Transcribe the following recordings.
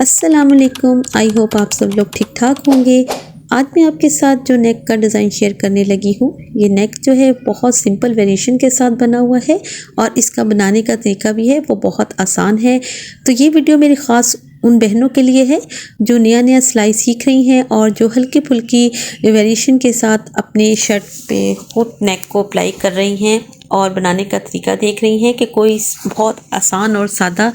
अस्सलाम वालेकुम। I hope आप सब लोग ठीक ठाक होंगे। आज मैं आपके साथ जो नेक का डिज़ाइन शेयर करने लगी हूँ, ये नेक जो है बहुत सिंपल वेरिएशन के साथ बना हुआ है और इसका बनाने का तरीका भी है वो बहुत आसान है। तो ये वीडियो मेरी ख़ास उन बहनों के लिए है जो नया सिलाई सीख रही हैं और जो हल्की फुल्की वेरिएशन के साथ अपने शर्ट पे खुद नेक को अप्लाई कर रही हैं और बनाने का तरीका देख रही हैं कि कोई बहुत आसान और सादा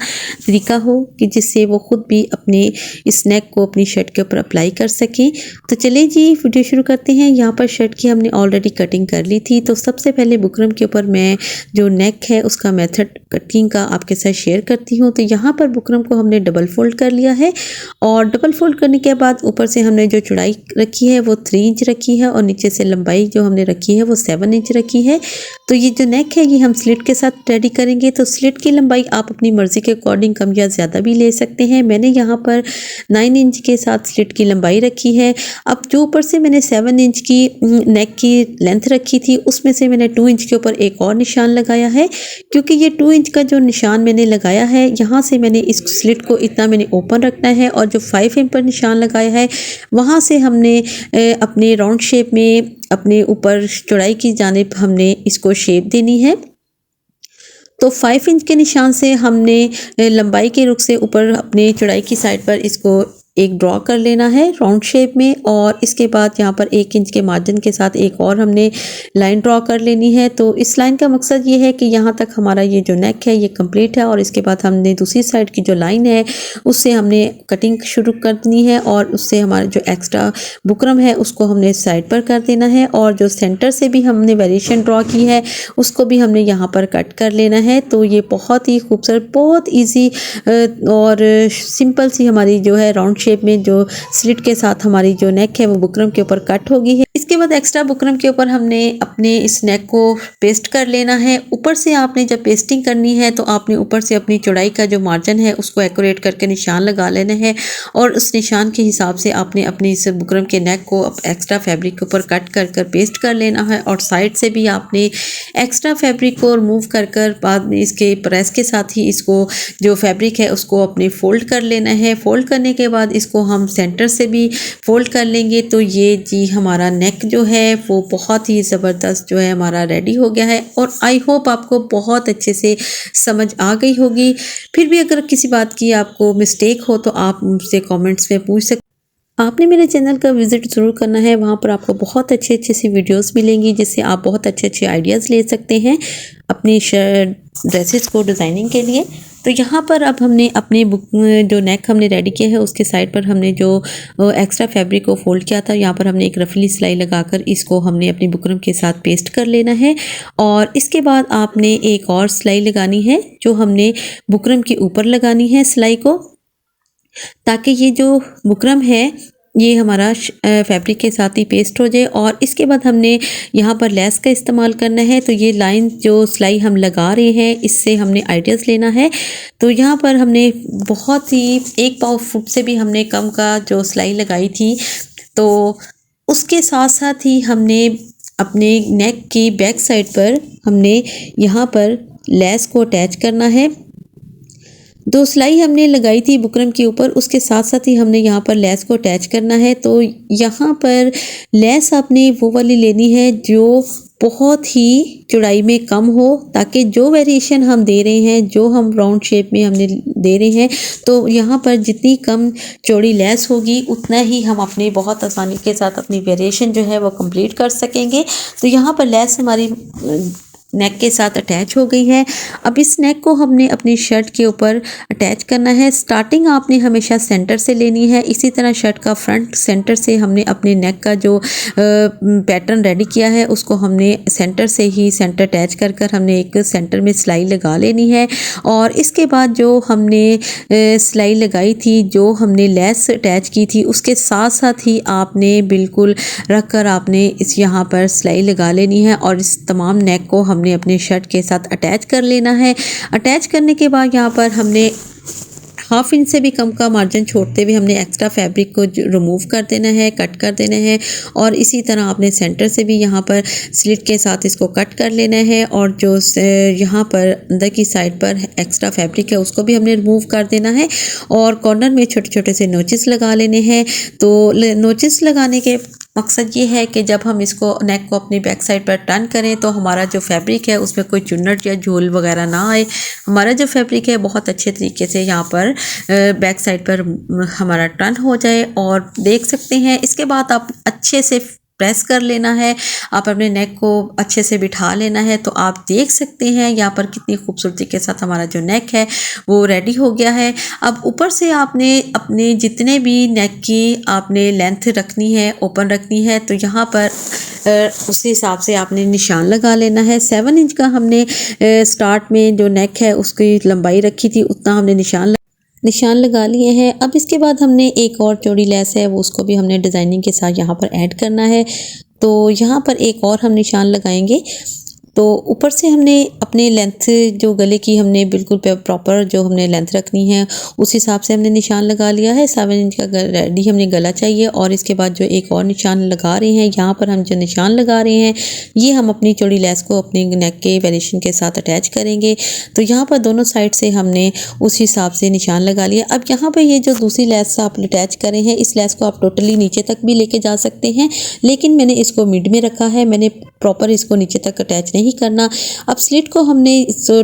तरीका हो कि जिससे वो ख़ुद भी अपने इस नेक को अपनी शर्ट के ऊपर अप्लाई कर सकें। तो चलिए जी वीडियो शुरू करते हैं। यहाँ पर शर्ट की हमने ऑलरेडी कटिंग कर ली थी। तो सबसे पहले बुकरम के ऊपर मैं जो नेक है उसका मेथड कटिंग का आपके साथ शेयर करती हूँ। तो यहाँ पर बुकरम को हमने डबल फोल्ड कर लिया है और डबल फोल्ड करने के बाद ऊपर से हमने जो चौड़ाई रखी है वो 3 इंच रखी है और नीचे से लंबाई जो हमने रखी है वो 7 इंच रखी है। तो ये जो नेक है ये हम स्लिट के साथ रेडी करेंगे। तो स्लिट की लंबाई आप अपनी मर्ज़ी के अकॉर्डिंग कम या ज़्यादा भी ले सकते हैं। मैंने यहाँ पर 9 इंच के साथ स्लिट की लंबाई रखी है। अब जो ऊपर से मैंने 7 इंच की नेक की लेंथ रखी थी उसमें से मैंने 2 इंच के ऊपर एक और निशान लगाया है, क्योंकि ये 2 इंच का जो निशान मैंने लगाया है यहाँ से मैंने इस स्लिट को इतना मैंने ओपन रखना है और जो 5 इंच पर निशान लगाया है वहाँ से हमने अपने राउंड शेप में अपने ऊपर चौड़ाई की जानिब हमने इसको शेप देनी है। तो 5 इंच के निशान से हमने लंबाई के रुख से ऊपर अपने चौड़ाई की साइड पर इसको एक ड्रॉ कर लेना है राउंड शेप में और इसके बाद यहाँ पर 1 इंच के मार्जिन के साथ एक और हमने लाइन ड्रॉ कर लेनी है। तो इस लाइन का मकसद ये है कि यहाँ तक हमारा ये जो नेक है ये कंप्लीट है और इसके बाद हमने दूसरी साइड की जो लाइन है उससे हमने कटिंग शुरू करनी है और उससे हमारा जो एक्स्ट्रा बुकरम है उसको हमने साइड पर कर देना है और जो सेंटर से भी हमने वेरिएशन ड्रॉ की है उसको भी हमने यहाँ पर कट कर लेना है। तो ये बहुत ही खूबसूरत, बहुत ईजी और सिंपल सी हमारी जो है राउंड शेप में जो स्लिट के साथ हमारी जो नेक है वो बुकरम के ऊपर कट हो गई है। इसके बाद एक्स्ट्रा बुकरम के ऊपर हमने अपने इस नेक को पेस्ट कर लेना है। ऊपर से आपने जब पेस्टिंग करनी है तो आपने ऊपर से अपनी चौड़ाई का जो मार्जिन है उसको एक्यूरेट करके निशान लगा लेना है और उस निशान के हिसाब से आपने अपनी इस बुकरम के नेक को एक्स्ट्रा फैब्रिक के ऊपर कट कर पेस्ट कर लेना है और साइड से भी आपने एक्स्ट्रा फैब्रिक को रिमूव कर बाद में इसके प्रेस के साथ ही इसको जो फैब्रिक है उसको अपने फोल्ड कर लेना है। फोल्ड करने के बाद इसको हम सेंटर से भी फोल्ड कर लेंगे। तो ये जी हमारा नेक जो है वो बहुत ही ज़बरदस्त जो है हमारा रेडी हो गया है और आई होप आपको बहुत अच्छे से समझ आ गई होगी। फिर भी अगर किसी बात की आपको मिस्टेक हो तो आप मुझसे कमेंट्स में पूछ सकते। आपने मेरे चैनल का विज़िट ज़रूर करना है, वहाँ पर आपको बहुत अच्छी सी वीडियोस मिलेंगी जिससे आप बहुत अच्छे आइडियाज़ ले सकते हैं अपनी ड्रेसेस को डिज़ाइनिंग के लिए। तो यहाँ पर अब हमने अपने जो नेक हमने रेडी किया है उसके साइड पर हमने जो एक्स्ट्रा फैब्रिक को फोल्ड किया था यहाँ पर हमने एक रफली सिलाई लगाकर इसको हमने अपनी बुकरम के साथ पेस्ट कर लेना है और इसके बाद आपने एक और सिलाई लगानी है जो हमने बुकरम के ऊपर लगानी है सिलाई को, ताकि ये जो बुकरम है ये हमारा फैब्रिक के साथ ही पेस्ट हो जाए। और इसके बाद हमने यहाँ पर लेस का इस्तेमाल करना है। तो ये लाइन जो सिलाई हम लगा रहे हैं इससे हमने आइडियाज़ लेना है। तो यहाँ पर हमने बहुत ही 1 पाव फुट से भी हमने कम का जो सिलाई लगाई थी। तो उसके साथ साथ ही हमने अपने नेक की बैक साइड पर हमने यहाँ पर लेस को अटैच करना है। 2 सिलाई हमने लगाई थी बुकरम के ऊपर, उसके साथ साथ ही हमने यहाँ पर लेस को अटैच करना है। तो यहाँ पर लेस आपने वो वाली लेनी है जो बहुत ही चौड़ाई में कम हो, ताकि जो वेरिएशन हम दे रहे हैं, जो हम राउंड शेप में हमने दे रहे हैं, तो यहाँ पर जितनी कम चौड़ी लेस होगी उतना ही हम अपने बहुत आसानी के साथ अपनी वेरिएशन जो है वो कंप्लीट कर सकेंगे। तो यहाँ पर लेस हमारी नेक के साथ अटैच हो गई है। अब इस नेक को हमने अपनी शर्ट के ऊपर अटैच करना है। स्टार्टिंग आपने हमेशा सेंटर से लेनी है। इसी तरह शर्ट का फ्रंट सेंटर से हमने अपने नेक का जो पैटर्न रेडी किया है उसको हमने सेंटर से ही सेंटर अटैच कर हमने एक सेंटर में सिलाई लगा लेनी है और इसके बाद जो हमने सिलाई लगाई थी, जो हमने लेस अटैच की थी, उसके साथ साथ ही आपने बिल्कुल रख कर आपने इस यहाँ पर सिलाई लगा लेनी है और इस तमाम नेक को हमने अपने शर्ट के साथ अटैच कर लेना है। अटैच करने के बाद यहाँ पर हमने हाफ इंच से भी कम का मार्जिन छोड़ते हुए हमने एक्स्ट्रा फैब्रिक को रिमूव कर देना है, कट कर देना है। और इसी तरह आपने सेंटर से भी यहाँ पर स्लिट के साथ इसको कट कर लेना है और जो यहाँ पर अंदर की साइड पर एक्स्ट्रा फैब्रिक है उसको भी हमने रिमूव कर देना है और कॉर्नर में छोटे छोटे से नोचेस लगा लेने हैं। तो नोचेस लगाने के मकसद ये है कि जब हम इसको नेक को अपनी बैक साइड पर टर्न करें तो हमारा जो फैब्रिक है उसमें कोई चुन्नट या झोल वगैरह ना आए। हमारा जो फैब्रिक है बहुत अच्छे तरीके से यहाँ पर बैक साइड पर हमारा टर्न हो जाए। और देख सकते हैं इसके बाद आप अच्छे से प्रेस कर लेना है, आप अपने नेक को अच्छे से बिठा लेना है। तो आप देख सकते हैं यहाँ पर कितनी खूबसूरती के साथ हमारा जो नेक है वो रेडी हो गया है। अब ऊपर से आपने अपने जितने भी नेक की आपने लेंथ रखनी है, ओपन रखनी है, तो यहाँ पर उस हिसाब से आपने निशान लगा लेना है। 7 इंच का हमने स्टार्ट में जो नेक है उसकी लंबाई रखी थी, उतना हमने निशान लगा लिए हैं। अब इसके बाद हमने एक और चौड़ी लेस है वो उसको भी हमने डिज़ाइनिंग के साथ यहाँ पर ऐड करना है। तो यहाँ पर एक और हम निशान लगाएंगे। तो ऊपर से हमने अपने लेंथ जो गले की हमने बिल्कुल प्रॉपर जो हमने लेंथ रखनी है उस हिसाब से हमने निशान लगा लिया है। 7 इंच का रेडी हमने गला चाहिए। और इसके बाद जो एक और निशान लगा रहे हैं, यहाँ पर हम जो निशान लगा रहे हैं ये हम अपनी चौड़ी लेस को अपने नेक के वेरिएशन के साथ अटैच करेंगे। तो यहाँ पर दोनों साइड से हमने उस हिसाब से निशान लगा लिया। अब यहाँ पर ये जो दूसरी लेस आप अटैच करें हैं, इस लेस को आप टोटली नीचे तक भी लेके जा सकते हैं, लेकिन मैंने इसको मिड में रखा है, मैंने प्रॉपर इसको नीचे तक अटैच नहीं करना। अब स्लिट को हमने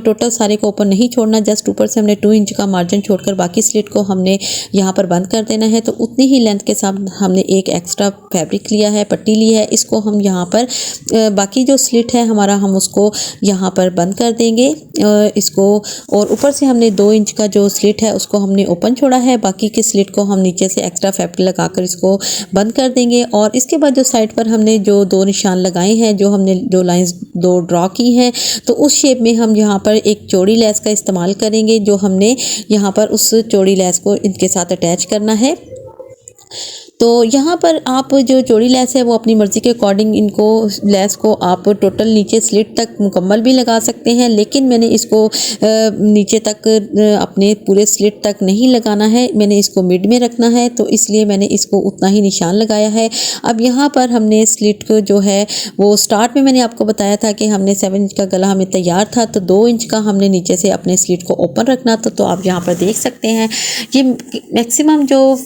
टोटल सारे को ऊपर नहीं छोड़ना, जस्ट ऊपर से हमने 2 इंच का मार्जिन छोड़कर बाकी स्लिट को हमने यहाँ पर बंद कर देना है। तो उतनी ही लेंथ के साथ हमने एक एक्स्ट्रा फैब्रिक लिया है, पट्टी ली है, इसको हम यहाँ पर बाकी जो स्लिट है हमारा हम उसको यहाँ पर बंद कर देंगे इसको। और ऊपर से हमने 2 इंच का जो स्लिट है उसको हमने ओपन छोड़ा है, बाकी के स्लिट को हम नीचे से एक्स्ट्रा फैब्रिक लगाकर इसको बंद कर देंगे। और इसके बाद जो साइड पर हमने जो 2 निशान लगाए हैं, जो हमने 2 लाइंस 2 ड्रॉ की हैं, तो उस शेप में हम यहाँ पर एक चौड़ी लेस का इस्तेमाल करेंगे, जो हमने यहाँ पर उस चौड़ी लेस को इनके साथ अटैच करना है। तो यहाँ पर आप जो चौड़ी लेस है वो अपनी मर्ज़ी के अकॉर्डिंग इनको लेस को आप टोटल नीचे स्लिट तक मुकम्मल भी लगा सकते हैं, लेकिन मैंने इसको नीचे तक अपने पूरे स्लिट तक नहीं लगाना है, मैंने इसको मिड में रखना है, तो इसलिए मैंने इसको उतना ही निशान लगाया है। अब यहाँ पर हमने स्लिट को जो है वो स्टार्ट में मैंने आपको बताया था कि हमने 7 इंच का गला हमें तैयार था, तो 2 इंच का हमने नीचे से अपने स्लिट को ओपन रखना था। तो आप यहाँ पर देख सकते हैं ये मैक्सिमम जो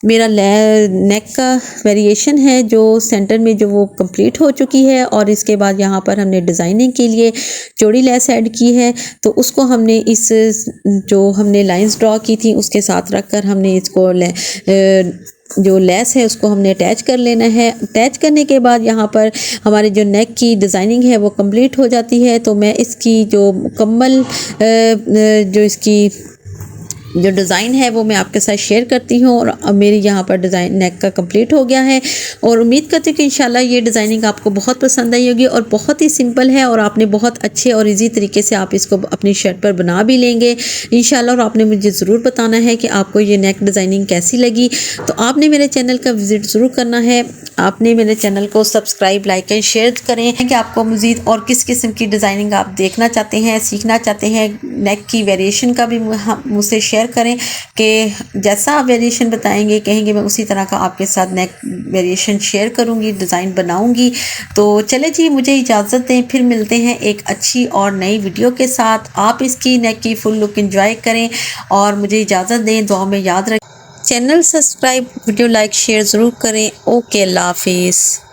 मेरा नेक का वेरिएशन है जो सेंटर में जो वो कंप्लीट हो चुकी है। और इसके बाद यहाँ पर हमने डिज़ाइनिंग के लिए चौड़ी लेस ऐड की है, तो उसको हमने इस जो हमने लाइंस ड्रॉ की थी उसके साथ रखकर हमने इसको जो लेस है उसको हमने अटैच कर लेना है। अटैच करने के बाद यहाँ पर हमारे जो नेक की डिज़ाइनिंग है वो कंप्लीट हो जाती है। तो मैं इसकी जो मुकम्मल जो इसकी जो डिज़ाइन है वो मैं आपके साथ शेयर करती हूँ। और अब मेरी यहाँ पर डिज़ाइन नेक का कंप्लीट हो गया है और उम्मीद करती हूँ कि इंशाल्लाह ये डिज़ाइनिंग आपको बहुत पसंद आई होगी। और बहुत ही सिंपल है और आपने बहुत अच्छे और इजी तरीके से आप इसको अपनी शर्ट पर बना भी लेंगे इंशाल्लाह। और आपने मुझे ज़रूर बताना है कि आपको ये नेक डिज़ाइनिंग कैसी लगी। तो आपने मेरे चैनल का विज़िट ज़रूर करना है, आपने मेरे चैनल को सब्सक्राइब, लाइक एंड शेयर करें कि आपको मज़ीद और किस किस्म की डिज़ाइनिंग आप देखना चाहते हैं, सीखना चाहते हैं। नेक की वेरिएशन का भी मुझसे शेयर करें कि जैसा आप वेरिएशन बताएंगे कहेंगे मैं उसी तरह का आपके साथ नेक वेरिएशन शेयर करूंगी, डिज़ाइन बनाऊंगी। तो चले जी, मुझे इजाज़त दें, फिर मिलते हैं एक अच्छी और नई वीडियो के साथ। आप इसकी नेक की फुल लुक एंजॉय करें और मुझे इजाज़त दें, दुआ में याद रखें। Channel subscribe, video like share ज़रूर करें। ओके, अल्लाह हाफिज़।